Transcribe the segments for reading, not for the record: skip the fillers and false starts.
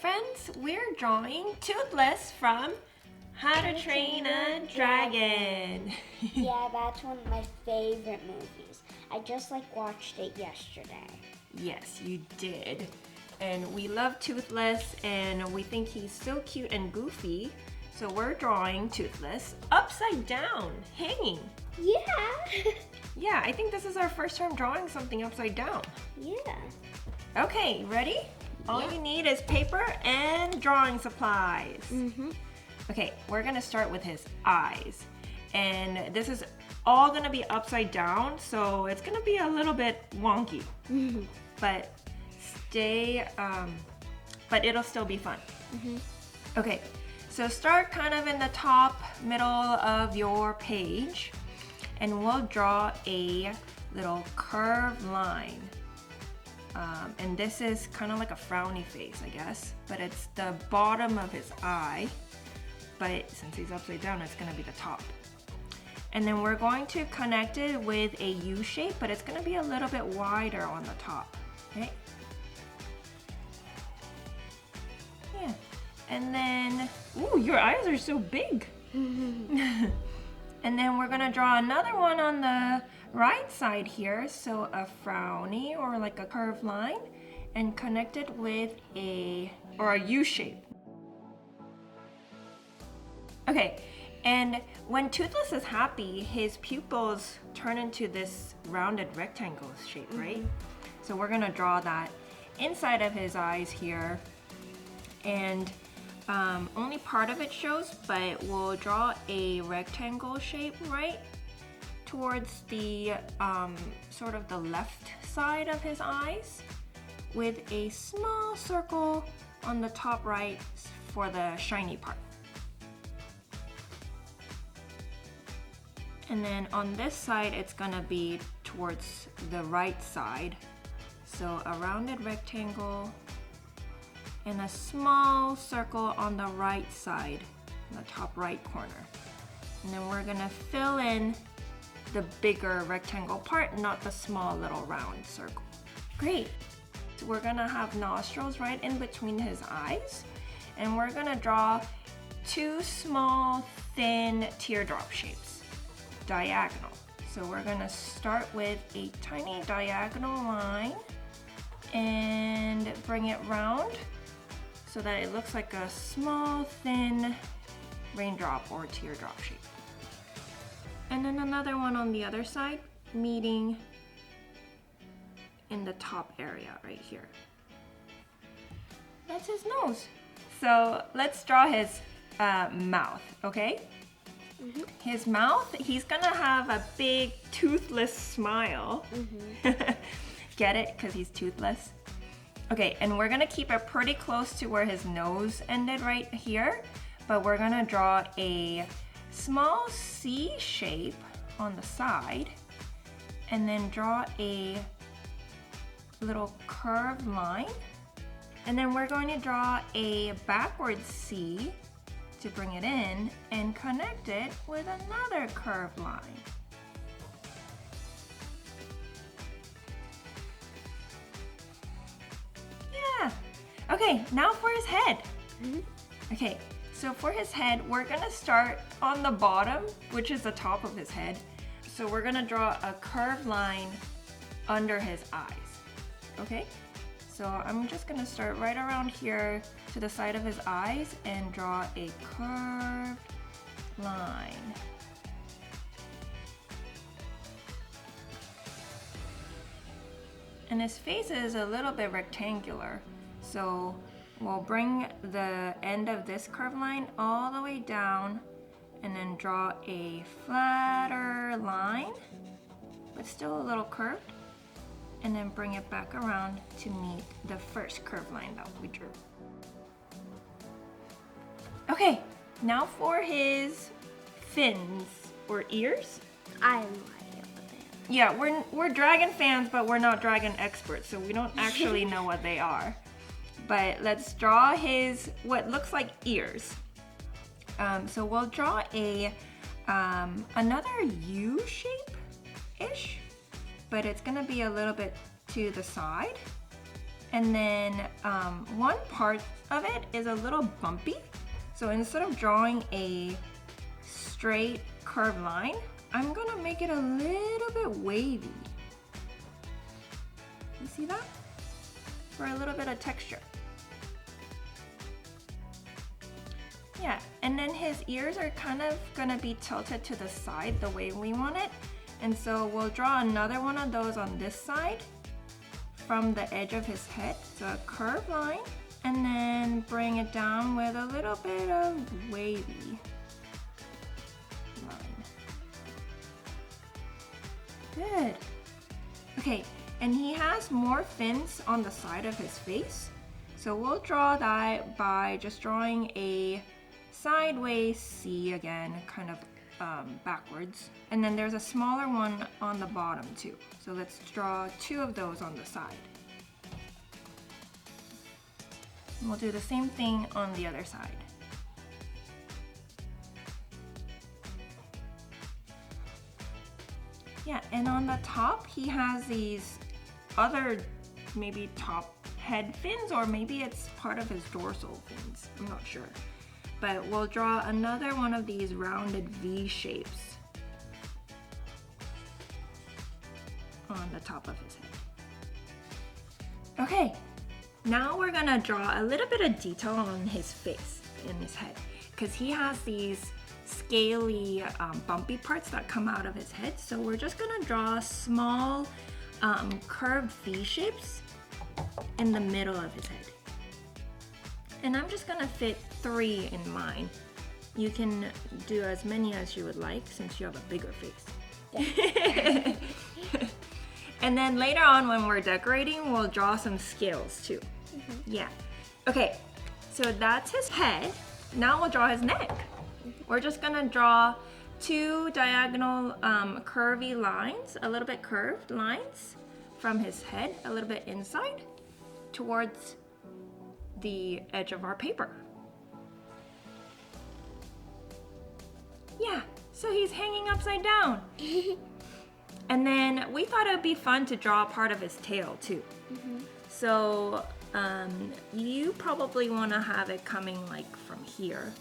friends, we're drawing Toothless from How to Train a Dragon. Yeah, that's one of my favorite movies. I just watched it yesterday. Yes, you did. And we love Toothless and we think he's so cute and goofy. So we're drawing Toothless upside down, hanging. Yeah. Yeah, I think this is our first time drawing something upside down. Yeah. Okay, ready? All you need is paper and drawing supplies. Okay, we're gonna start with his eyes. And this is all gonna be upside down, so it's gonna be a little bit wonky. But but it'll still be fun. Okay, so start kind of in the top middle of your page, and we'll draw a little curved line. And this is kind of like a frowny face, I guess, but it's the bottom of his eye. But since he's upside down, it's gonna be the top. And then we're going to connect it with a U shape, but it's gonna be a little bit wider on the top, okay? Yeah, and then, ooh, your eyes are so big. And then we're gonna draw another one on the right side here, so a frowny or like a curved line, and connect it with a U shape. Okay, and when Toothless is happy, his pupils turn into this rounded rectangle shape, right? So we're gonna draw that inside of his eyes here, and only part of it shows, but we'll draw a rectangle shape right towards the sort of the left side of his eyes, with a small circle on the top right for the shiny part. And then on this side, it's gonna be towards the right side. So a rounded rectangle and a small circle on the right side, in the top right corner. And then we're gonna fill in the bigger rectangle part, not the small little round circle. Great. So we're gonna have nostrils right in between his eyes, and we're gonna draw two small, thin teardrop shapes, diagonal. So we're gonna start with a tiny diagonal line and bring it round so that it looks like a small, thin raindrop or teardrop shape. And then another one on the other side, meeting in the top area right here. That's his nose. So let's draw his mouth, okay? His mouth, he's gonna have a big toothless smile. Get it? Because he's toothless. Okay, and we're gonna keep it pretty close to where his nose ended right here, but we're gonna draw a small C shape on the side, and then draw a little curved line. And then we're going to draw a backwards C to bring it in and connect it with another curved line. Yeah. Okay, now for his head. Okay, so for his head, we're gonna start on the bottom, which is the top of his head. So we're gonna draw a curved line under his eyes. Okay? So I'm just gonna start right around here to the side of his eyes and draw a curved line. And his face is a little bit rectangular, so we'll bring the end of this curved line all the way down and then draw a flatter line, but still a little curved, and then bring it back around to meet the first curved line that we drew. Okay, now for his fins or ears. I have no idea what they are. Yeah, we're dragon fans, but we're not dragon experts, so we don't actually know what they are. But let's draw his, what looks like ears. So we'll draw a another U shape-ish, but it's gonna be a little bit to the side. And then one part of it is a little bumpy. So instead of drawing a straight curved line, I'm gonna make it a little bit wavy. You see that? For a little bit of texture. Yeah, and then his ears are kind of gonna be tilted to the side the way we want it. And so we'll draw another one of those on this side from the edge of his head. So a curved line, and then bring it down with a little bit of wavy line. Good. Okay, and he has more fins on the side of his face. So we'll draw that by just drawing a sideways C again, kind of backwards. And then there's a smaller one on the bottom too. So let's draw two of those on the side. And we'll do the same thing on the other side. Yeah, and on the top he has these other maybe top head fins, or maybe it's part of his dorsal fins. I'm not sure. But we'll draw another one of these rounded V shapes on the top of his head. Okay, now we're gonna draw a little bit of detail on his face and his head, because he has these scaly bumpy parts that come out of his head. So we're just gonna draw small curved V shapes in the middle of his head. And I'm just gonna fit 3 in mine. You can do as many as you would like since you have a bigger face. Yeah. And then later on when we're decorating, we'll draw some scales too. Yeah. Okay, so that's his head. Now we'll draw his neck. We're just gonna draw 2 diagonal curvy lines, a little bit curved lines from his head, a little bit inside towards the edge of our paper. Yeah, so he's hanging upside down. And then we thought it would be fun to draw part of his tail too. So you probably want to have it coming like from here,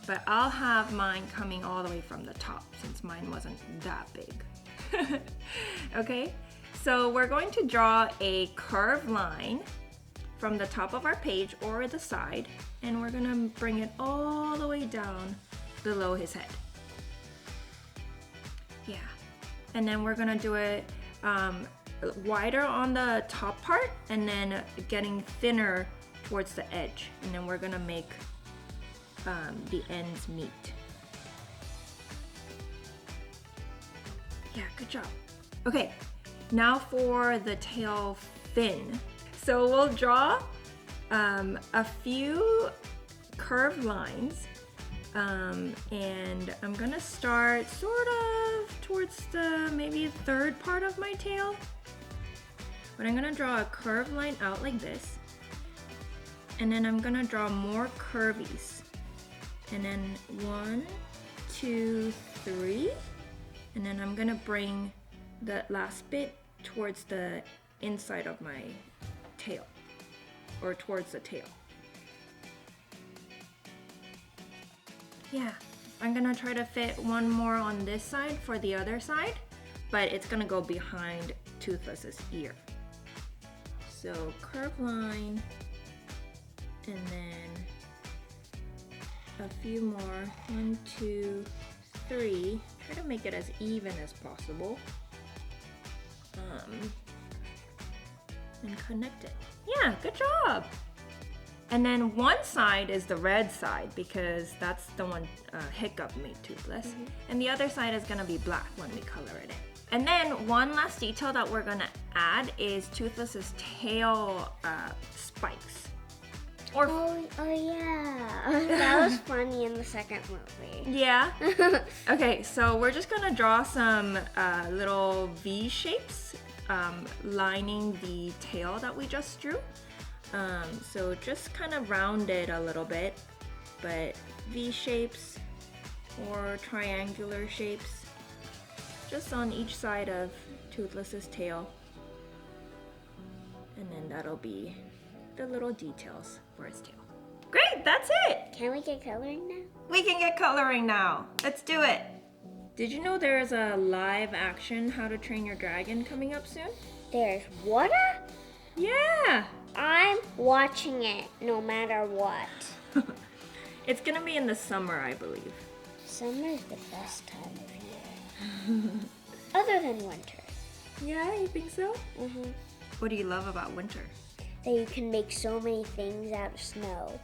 but I'll have mine coming all the way from the top since mine wasn't that big. Okay, so we're going to draw a curved line from the top of our page or the side, and we're gonna bring it all the way down below his head. Yeah, and then we're gonna do it wider on the top part and then getting thinner towards the edge, and then we're gonna make the ends meet. Yeah, good job. Okay, now for the tail fin. So we'll draw a few curved lines, and I'm gonna start sort of towards the maybe third part of my tail. But I'm gonna draw a curved line out like this, and then I'm gonna draw more curvies, and then 1, 2, 3, and then I'm gonna bring the last bit towards the inside of my tail, or towards the tail. Yeah, I'm gonna try to fit one more on this side for the other side, but it's gonna go behind Toothless's ear. So curved line, and then a few more, 1, 2, 3. Try to make it as even as possible. And connect it. Yeah, good job. And then one side is the red side because that's the one Hiccup made Toothless. And the other side is gonna be black when we color it in. And then one last detail that we're gonna add is Toothless's tail spikes. Or oh yeah, that was funny in the second movie. Yeah. Okay, so we're just gonna draw some little V shapes lining the tail that we just drew. So just kind of round it a little bit, but V shapes or triangular shapes just on each side of Toothless's tail. And then that'll be the little details for its tail. Great, that's it. Can we get coloring now? We can get coloring now. Let's do it. Did you know there is a live action How to Train Your Dragon coming up soon? There's water? Yeah. I'm watching it no matter what. It's gonna be in the summer, I believe. Summer is the best time of year. Other than winter. Yeah, you think so? Mm-hmm. What do you love about winter? That you can make so many things out of snow.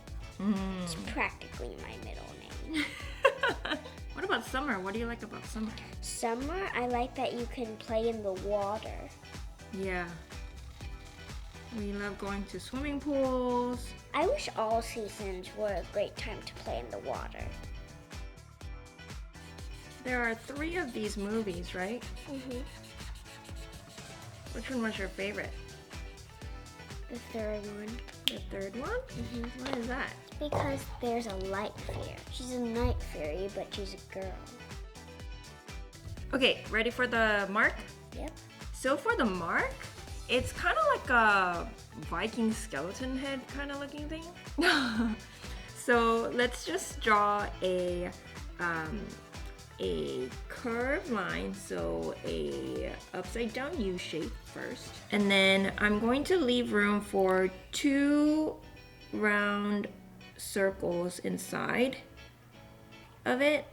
It's practically my middle name. What about summer? What do you like about summer? Summer, I like that you can play in the water. Yeah. We love going to swimming pools. I wish all seasons were a great time to play in the water. There are 3 of these movies, right? Mm-hmm. Which one was your favorite? The third one. The third one? Mm-hmm. What is that? Because there's a light fairy. She's a night fairy, but she's a girl. Okay, ready for the mark? Yep. So for the mark, it's kind of like a Viking skeleton head kind of looking thing. So let's just draw a curved line, so a upside down U shape first. And then I'm going to leave room for 2 round circles inside of it.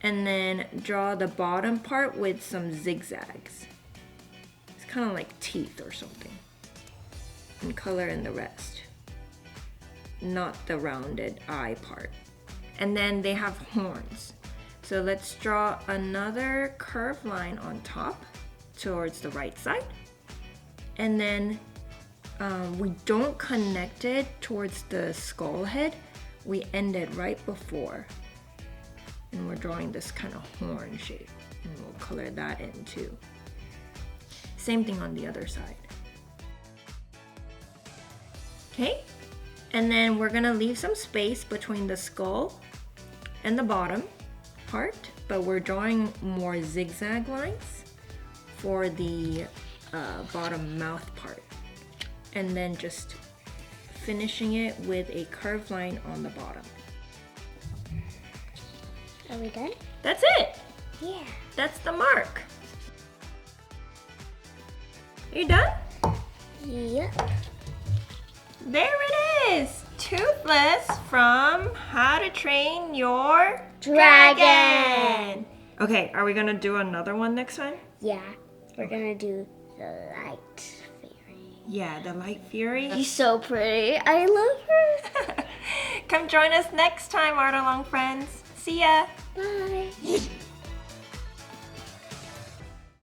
And then draw the bottom part with some zigzags. It's kind of like teeth or something. And color in the rest. Not the rounded eye part. And then they have horns. So let's draw another curved line on top towards the right side. And then we don't connect it towards the skull head. We end it right before. And we're drawing this kind of horn shape. And we'll color that in too. Same thing on the other side. Okay? And then we're gonna leave some space between the skull and the bottom part, but we're drawing more zigzag lines for the bottom mouth part. And then just finishing it with a curved line on the bottom. Are we done? That's it! Yeah. That's the mark. Are you done? Yep. There it is! Toothless from How to Train Your Dragon! Okay, are we gonna do another one next time? Yeah. We're gonna do the light fairy. Yeah, the Light Fury. She's so pretty. I love her. Come join us next time, Art Along friends. See ya! Bye.